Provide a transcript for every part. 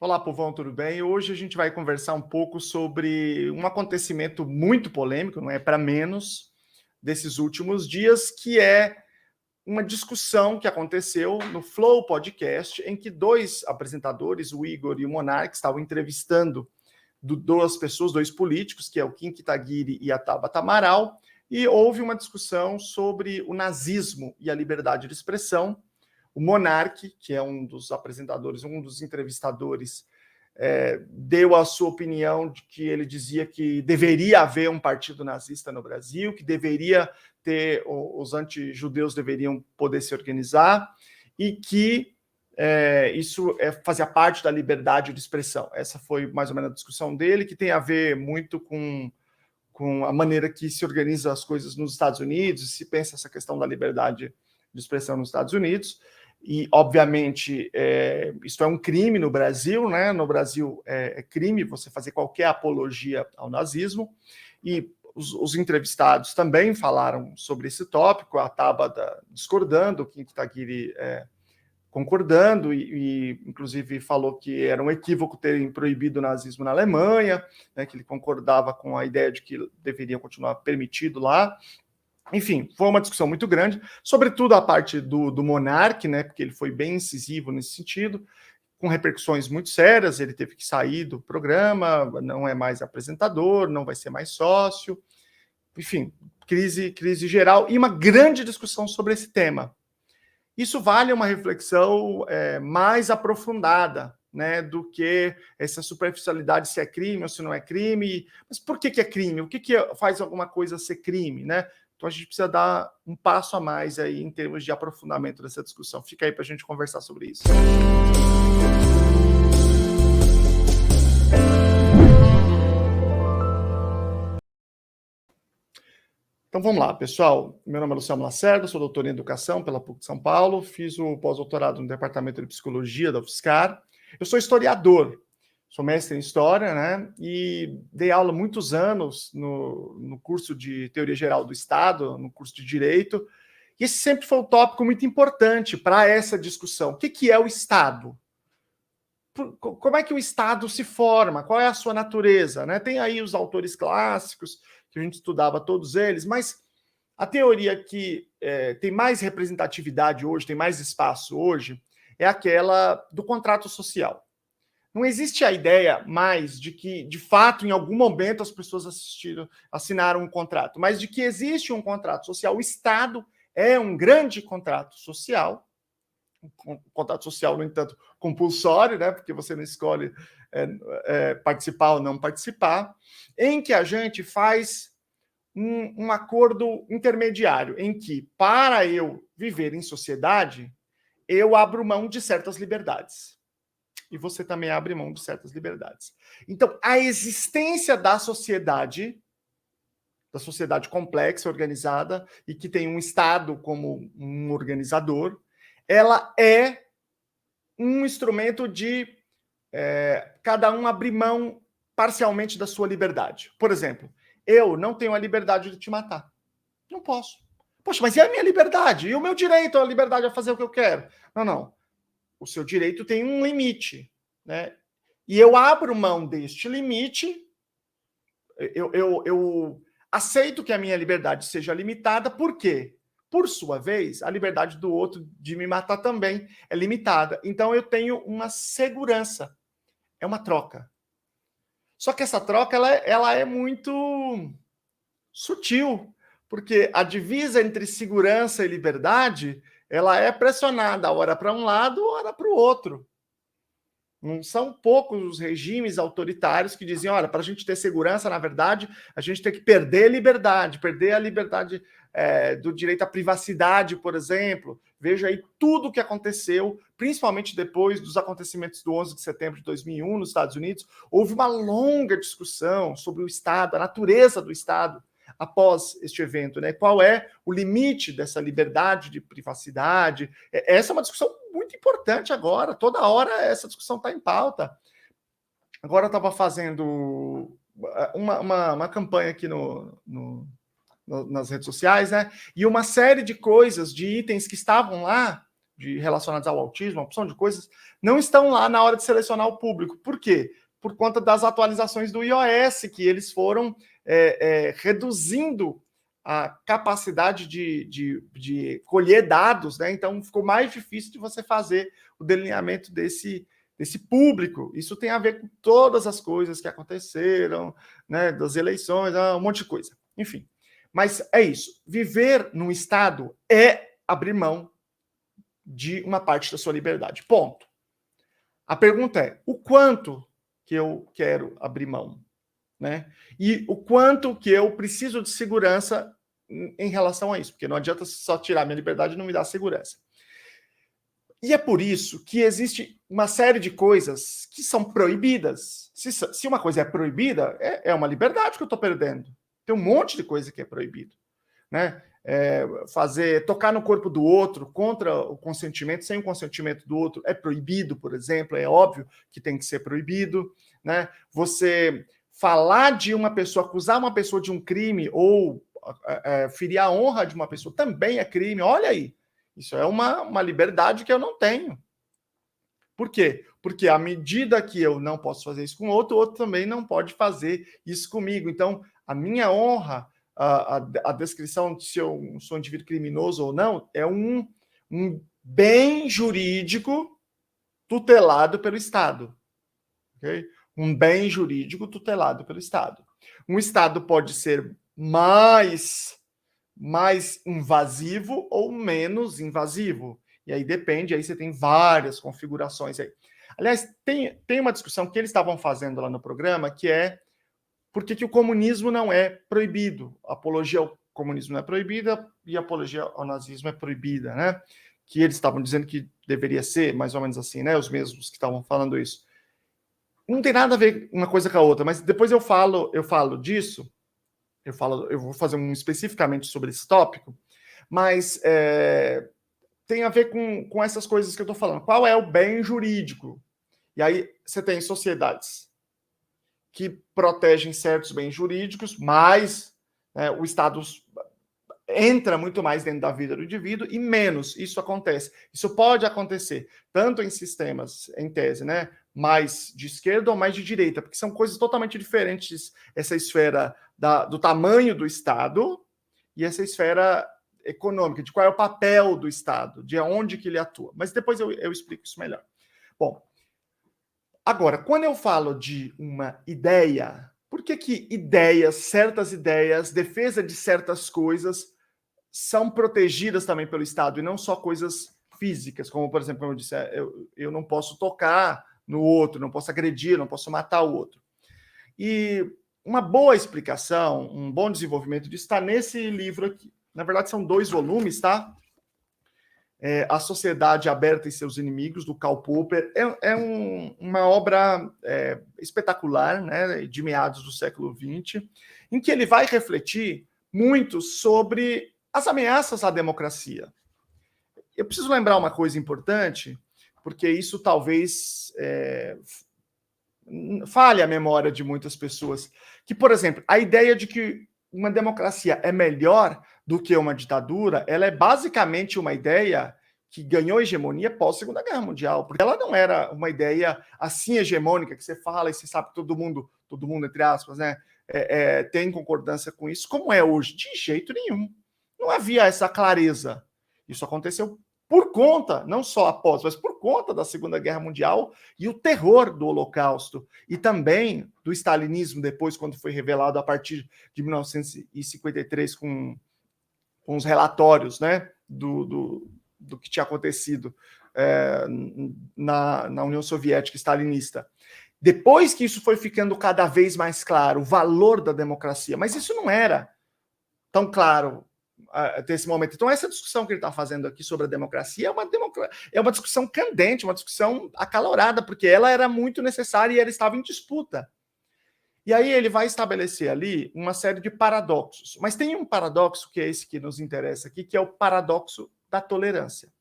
Olá, povão, tudo bem? Hoje a gente vai conversar um pouco sobre um acontecimento muito polêmico, não é para menos, desses últimos dias, que é uma discussão que aconteceu no Flow Podcast, em que dois apresentadores, o Igor e o Monark, estavam entrevistando duas pessoas, dois políticos, que é o Kim Kataguiri e a Tabata Amaral, e houve uma discussão sobre o nazismo e a liberdade de expressão. O Monark, que é um dos apresentadores, um dos entrevistadores, deu a sua opinião de que ele dizia que deveria haver um partido nazista no Brasil, que deveria ter, os anti-judeus deveriam poder se organizar e que isso fazia parte da liberdade de expressão. Essa foi mais ou menos a discussão dele, que tem a ver muito com a maneira que se organiza as coisas nos Estados Unidos, se pensa essa questão da liberdade de expressão nos Estados Unidos. E, obviamente, isso é um crime no Brasil, né? No Brasil é crime você fazer qualquer apologia ao nazismo, e os entrevistados também falaram sobre esse tópico, a Tabata discordando, o Kim Kataguiri concordando, inclusive falou que era um equívoco terem proibido o nazismo na Alemanha, né, que ele concordava com a ideia de que deveria continuar permitido lá. Enfim, foi uma discussão muito grande, sobretudo a parte do Monark, né, porque ele foi bem incisivo nesse sentido, com repercussões muito sérias. Ele teve que sair do programa, não é mais apresentador, não vai ser mais sócio. Enfim, crise geral e uma grande discussão sobre esse tema. Isso vale uma reflexão mais aprofundada, né, do que essa superficialidade, se é crime ou se não é crime. Mas por que é crime? O que faz alguma coisa ser crime, né? Então a gente precisa dar um passo a mais aí em termos de aprofundamento dessa discussão. Fica aí para a gente conversar sobre isso. Então vamos lá, pessoal. Meu nome é Luciano Lacerda, sou doutor em Educação pela PUC de São Paulo, fiz o pós-doutorado no Departamento de Psicologia da UFSCar. Eu sou historiador, sou mestre em História, né? E dei aula muitos anos no curso de Teoria Geral do Estado, no curso de Direito, e esse sempre foi um tópico muito importante para essa discussão. O que é o Estado? Como é que o Estado se forma? Qual é a sua natureza? Né? Tem aí os autores clássicos, que a gente estudava todos eles, mas a teoria que tem mais representatividade hoje, tem mais espaço hoje, é aquela do contrato social. Não existe a ideia mais de que, de fato, em algum momento as pessoas assinaram um contrato, mas de que existe um contrato social. O Estado é um grande contrato social, um contrato social, no entanto, compulsório, né, porque você não escolhe participar ou não participar, em que a gente faz um acordo intermediário, em que, para eu viver em sociedade, eu abro mão de certas liberdades. E você também abre mão de certas liberdades. Então, a existência da sociedade complexa, organizada, e que tem um Estado como um organizador, ela é um instrumento de cada um abrir mão parcialmente da sua liberdade. Por exemplo, eu não tenho a liberdade de te matar. Não posso. Poxa, mas e a minha liberdade? E o meu direito à liberdade a fazer o que eu quero? Não. O seu direito tem um limite, né? E eu abro mão deste limite, eu aceito que a minha liberdade seja limitada, por quê? Por sua vez, a liberdade do outro de me matar também é limitada. Então eu tenho uma segurança. É uma troca. Só que essa troca ela é muito sutil, porque a divisa entre segurança e liberdade ela é pressionada, ora para um lado, ora para o outro. Não são poucos os regimes autoritários que dizem, olha, para a gente ter segurança, na verdade, a gente tem que perder a liberdade do direito à privacidade, por exemplo. Veja aí tudo o que aconteceu, principalmente depois dos acontecimentos do 11 de setembro de 2001 nos Estados Unidos. Houve uma longa discussão sobre o Estado, a natureza do Estado após este evento, né? Qual é o limite dessa liberdade de privacidade? Essa é uma discussão muito importante agora, toda hora essa discussão está em pauta. Agora eu estava fazendo uma campanha aqui nas redes sociais, né? E uma série de coisas, de itens que estavam lá, relacionadas ao autismo, uma opção de coisas, não estão lá na hora de selecionar o público. Por quê? Por conta das atualizações do iOS, que eles foram reduzindo a capacidade de colher dados, né? Então ficou mais difícil de você fazer o delineamento desse público. Isso tem a ver com todas as coisas que aconteceram, né? Das eleições, um monte de coisa. Enfim. Mas é isso. Viver num estado é abrir mão de uma parte da sua liberdade. Ponto. A pergunta é: o quanto que eu quero abrir mão? Né? E o quanto que eu preciso de segurança em relação a isso? Porque não adianta só tirar minha liberdade e não me dar segurança. E é por isso que existe uma série de coisas que são proibidas. Se uma coisa é proibida, é uma liberdade que eu estou perdendo. Tem um monte de coisa que é proibido, né? Tocar no corpo do outro contra o consentimento, sem o consentimento do outro, é proibido, por exemplo, é óbvio que tem que ser proibido, né? Você falar de uma pessoa, acusar uma pessoa de um crime ou ferir a honra de uma pessoa também é crime. Olha aí, isso é uma liberdade que eu não tenho. Por quê? Porque à medida que eu não posso fazer isso com o outro também não pode fazer isso comigo. Então, a minha honra, a descrição de se eu sou um indivíduo criminoso ou não, é um bem jurídico tutelado pelo Estado. Okay? Um bem jurídico tutelado pelo Estado. Um Estado pode ser mais invasivo ou menos invasivo. E aí depende, aí você tem várias configurações aí. Aliás, tem uma discussão que eles estavam fazendo lá no programa, que é por que o comunismo não é proibido. A apologia ao comunismo não é proibida e a apologia ao nazismo é proibida, né? Que eles estavam dizendo que deveria ser, mais ou menos assim, né? Os mesmos que estavam falando isso. Não tem nada a ver uma coisa com a outra, mas depois eu falo disso. Eu vou fazer um especificamente sobre esse tópico, mas tem a ver com essas coisas que eu estou falando. Qual é o bem jurídico? E aí você tem sociedades que protegem certos bens jurídicos, mas o Estado entra muito mais dentro da vida do indivíduo e menos isso acontece. Isso pode acontecer tanto em sistemas, em tese, né, mais de esquerda ou mais de direita, porque são coisas totalmente diferentes, essa esfera do tamanho do Estado e essa esfera econômica, de qual é o papel do Estado, de onde que ele atua. Mas depois eu explico isso melhor. Bom, agora, quando eu falo de uma ideia, por que ideias, certas ideias, defesa de certas coisas são protegidas também pelo Estado e não só coisas físicas, como, por exemplo, como eu disse, eu não posso tocar no outro, não posso agredir, não posso matar o outro. E uma boa explicação, um bom desenvolvimento disso está nesse livro aqui. Na verdade, são 2 volumes, tá? A Sociedade Aberta e Seus Inimigos, do Karl Popper. Uma obra espetacular, né, de meados do século XX, em que ele vai refletir muito sobre as ameaças à democracia. Eu preciso lembrar uma coisa importante, porque isso talvez falhe a memória de muitas pessoas, que, por exemplo, a ideia de que uma democracia é melhor do que uma ditadura, ela é basicamente uma ideia que ganhou hegemonia pós-Segunda Guerra Mundial, porque ela não era uma ideia assim hegemônica, que você fala e você sabe que todo mundo, entre aspas, né, tem concordância com isso, como é hoje. De jeito nenhum. Não havia essa clareza. Isso aconteceu por conta, não só após, mas por conta da Segunda Guerra Mundial e o terror do Holocausto, e também do stalinismo depois, quando foi revelado a partir de 1953 com os relatórios, né, do que tinha acontecido na União Soviética stalinista. Depois que isso foi ficando cada vez mais claro, o valor da democracia, mas isso não era tão claro até esse momento. Então, essa discussão que ele está fazendo aqui sobre a democracia é uma discussão candente, uma discussão acalorada, porque ela era muito necessária e ela estava em disputa. E aí ele vai estabelecer ali uma série de paradoxos. Mas tem um paradoxo que é esse que nos interessa aqui, que é o paradoxo da tolerância.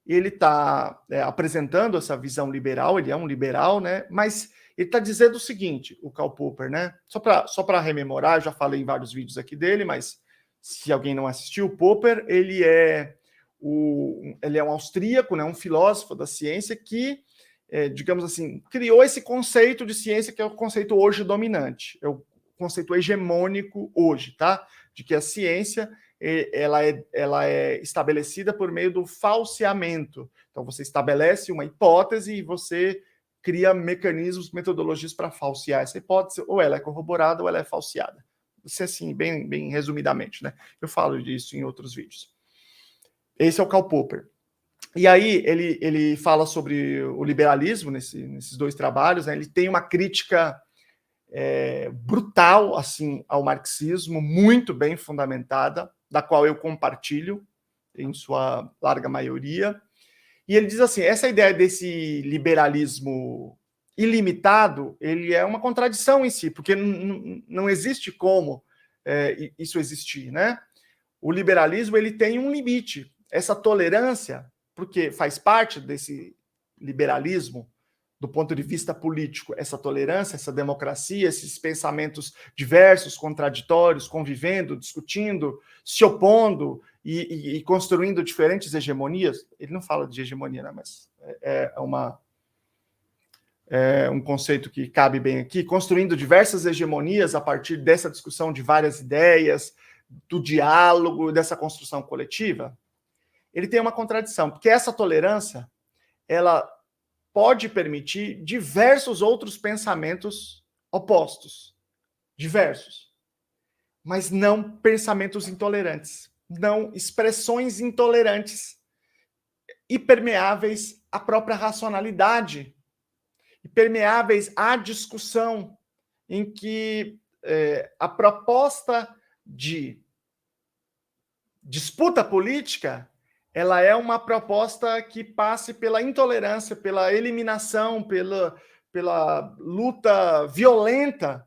Ele está apresentando essa visão liberal, ele é um liberal, né? Mas ele está dizendo o seguinte, o Karl Popper, né? Só para rememorar, eu já falei em vários vídeos aqui dele, mas se alguém não assistiu, o Popper, ele é ele é um austríaco, né, um filósofo da ciência que, digamos assim, criou esse conceito de ciência que é o conceito hoje dominante, é o conceito hegemônico hoje, tá? De que a ciência ela é estabelecida por meio do falseamento. Então, você estabelece uma hipótese e você cria mecanismos, metodologias para falsear essa hipótese, ou ela é corroborada ou ela é falseada. Isso é assim, bem resumidamente, né? Eu falo disso em outros vídeos. Esse é o Karl Popper. E aí ele fala sobre o liberalismo nesses dois trabalhos, né? Ele tem uma crítica brutal assim ao marxismo, muito bem fundamentada, da qual eu compartilho em sua larga maioria. E ele diz assim, essa ideia desse liberalismo ilimitado, ele é uma contradição em si, porque não existe como isso existir, né? O liberalismo ele tem um limite. Essa tolerância, porque faz parte desse liberalismo, do ponto de vista político, essa tolerância, essa democracia, esses pensamentos diversos, contraditórios, convivendo, discutindo, se opondo e construindo diferentes hegemonias. Ele não fala de hegemonia, né, mas é um conceito que cabe bem aqui, construindo diversas hegemonias a partir dessa discussão de várias ideias, do diálogo, dessa construção coletiva. Ele tem uma contradição, porque essa tolerância, ela pode permitir diversos outros pensamentos opostos, diversos, mas não pensamentos intolerantes, não expressões intolerantes e permeáveis à própria racionalidade, e permeáveis à discussão, em que a proposta de disputa política ela é uma proposta que passe pela intolerância, pela eliminação, pela luta violenta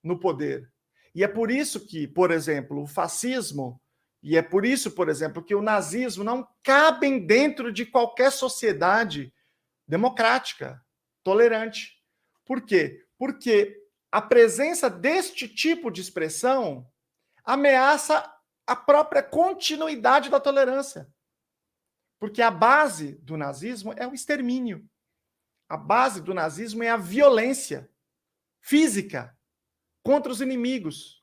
no poder. E é por isso que, por exemplo, o fascismo, e é por isso, por exemplo, que o nazismo não cabem dentro de qualquer sociedade democrática, tolerante. Por quê? Porque a presença deste tipo de expressão ameaça a própria continuidade da tolerância. Porque a base do nazismo é o extermínio. A base do nazismo é a violência física contra os inimigos.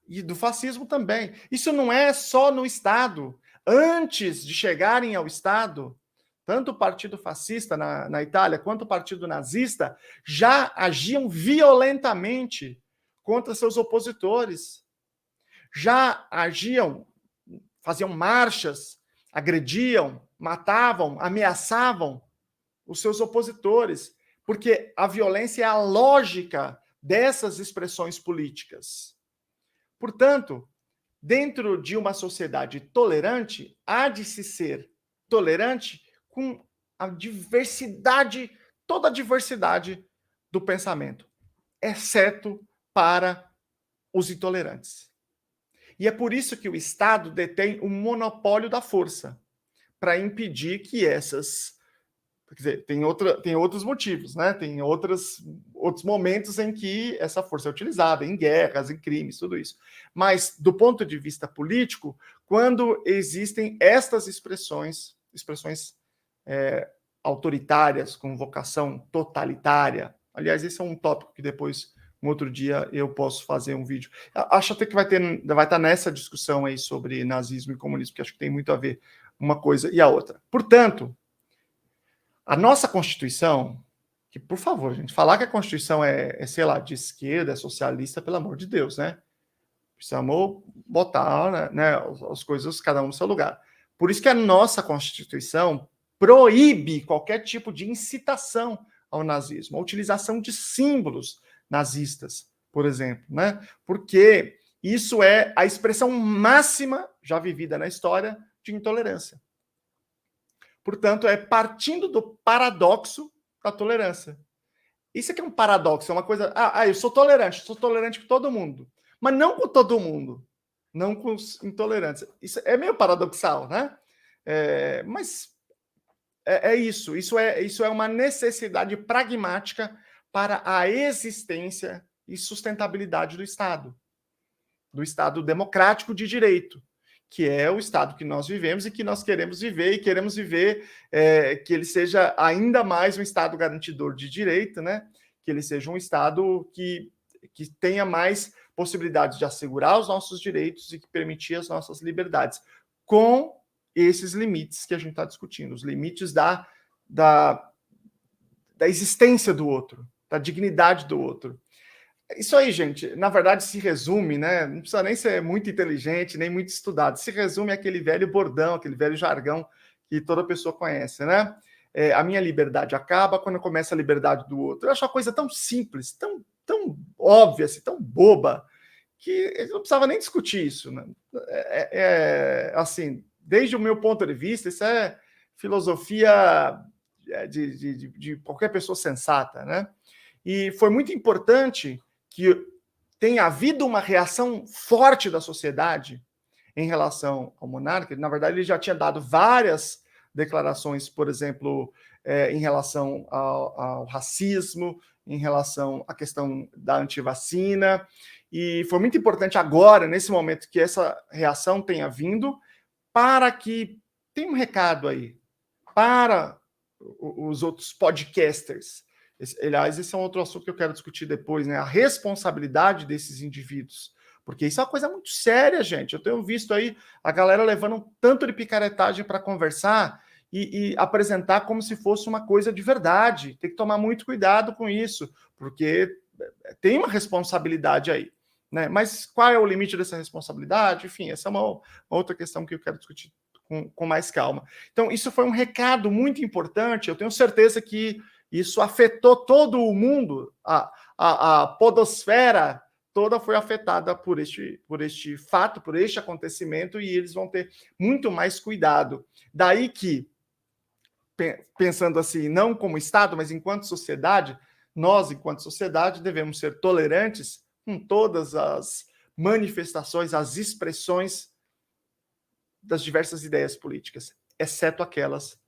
E do fascismo também. Isso não é só no Estado. Antes de chegarem ao Estado, tanto o Partido Fascista na Itália quanto o Partido Nazista já agiam violentamente contra seus opositores. Já agiam, faziam marchas, agrediam, matavam, ameaçavam os seus opositores, porque a violência é a lógica dessas expressões políticas. Portanto, dentro de uma sociedade tolerante, há de se ser tolerante com a diversidade, toda a diversidade do pensamento, exceto para os intolerantes. E é por isso que o Estado detém o monopólio da força, para impedir que essas... Quer dizer, tem outros motivos, né? Tem outros momentos em que essa força é utilizada, em guerras, em crimes, tudo isso. Mas, do ponto de vista político, quando existem estas expressões autoritárias, com vocação totalitária, aliás, esse é um tópico que depois, um outro dia, eu posso fazer um vídeo. Acho até que vai estar nessa discussão aí sobre nazismo e comunismo, que acho que tem muito a ver uma coisa e a outra. Portanto, a nossa Constituição, que, por favor, gente, falar que a Constituição sei lá, de esquerda, é socialista, pelo amor de Deus, né? Precisamos botar, né, as coisas, cada um no seu lugar. Por isso que a nossa Constituição proíbe qualquer tipo de incitação ao nazismo, a utilização de símbolos nazistas, por exemplo, né? Porque isso é a expressão máxima, já vivida na história, de intolerância. Portanto, é partindo do paradoxo da tolerância. Isso aqui é um paradoxo, é uma coisa... eu sou tolerante com todo mundo. Mas não com todo mundo. Não com os intolerantes. Isso é meio paradoxal, né? Mas é isso. Isso é uma necessidade pragmática para a existência e sustentabilidade do Estado. Do Estado democrático de direito. que é o Estado que nós vivemos e que nós queremos viver, e queremos viver que ele seja ainda mais um Estado garantidor de direito, né? Que ele seja um Estado que tenha mais possibilidades de assegurar os nossos direitos e que permitir as nossas liberdades, com esses limites que a gente está discutindo, os limites da existência do outro, da dignidade do outro. Isso aí, gente, na verdade se resume, né? Não precisa nem ser muito inteligente, nem muito estudado. Se resume àquele velho bordão, aquele velho jargão que toda pessoa conhece, né? A minha liberdade acaba quando começa a liberdade do outro. Eu acho uma coisa tão simples, tão óbvia, assim, tão boba, que eu não precisava nem discutir isso, né? Assim, desde o meu ponto de vista, isso é filosofia de qualquer pessoa sensata, né? E foi muito importante que tenha havido uma reação forte da sociedade em relação ao monarca. Na verdade, ele já tinha dado várias declarações, por exemplo, em relação ao racismo, em relação à questão da antivacina, e foi muito importante agora, nesse momento, que essa reação tenha vindo, para que tem um recado aí para os outros podcasters. Aliás, esse é um outro assunto que eu quero discutir depois, né? A responsabilidade desses indivíduos. Porque isso é uma coisa muito séria, gente. Eu tenho visto aí a galera levando um tanto de picaretagem para conversar e apresentar como se fosse uma coisa de verdade. Tem que tomar muito cuidado com isso, porque tem uma responsabilidade aí, né? Mas qual é o limite dessa responsabilidade? Enfim, essa é uma outra questão que eu quero discutir com mais calma. Então, isso foi um recado muito importante. Eu tenho certeza que isso afetou todo o mundo, a podosfera toda foi afetada por este fato, por este acontecimento, e eles vão ter muito mais cuidado. Daí que, pensando assim, não como Estado, mas enquanto sociedade, nós, enquanto sociedade, devemos ser tolerantes com todas as manifestações, as expressões das diversas ideias políticas, exceto aquelas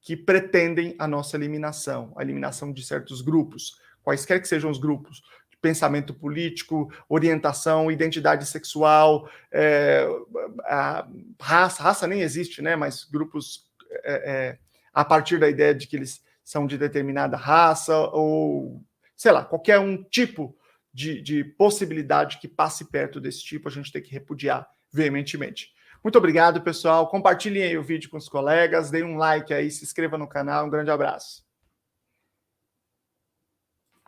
que pretendem a nossa eliminação, a eliminação de certos grupos, quaisquer que sejam os grupos, de pensamento político, orientação, identidade sexual, raça nem existe, né? Mas grupos a partir da ideia de que eles são de determinada raça, ou, sei lá, qualquer um tipo de possibilidade que passe perto desse tipo, a gente tem que repudiar veementemente. Muito obrigado, pessoal. Compartilhem aí o vídeo com os colegas, deem um like aí, se inscreva no canal. Um grande abraço.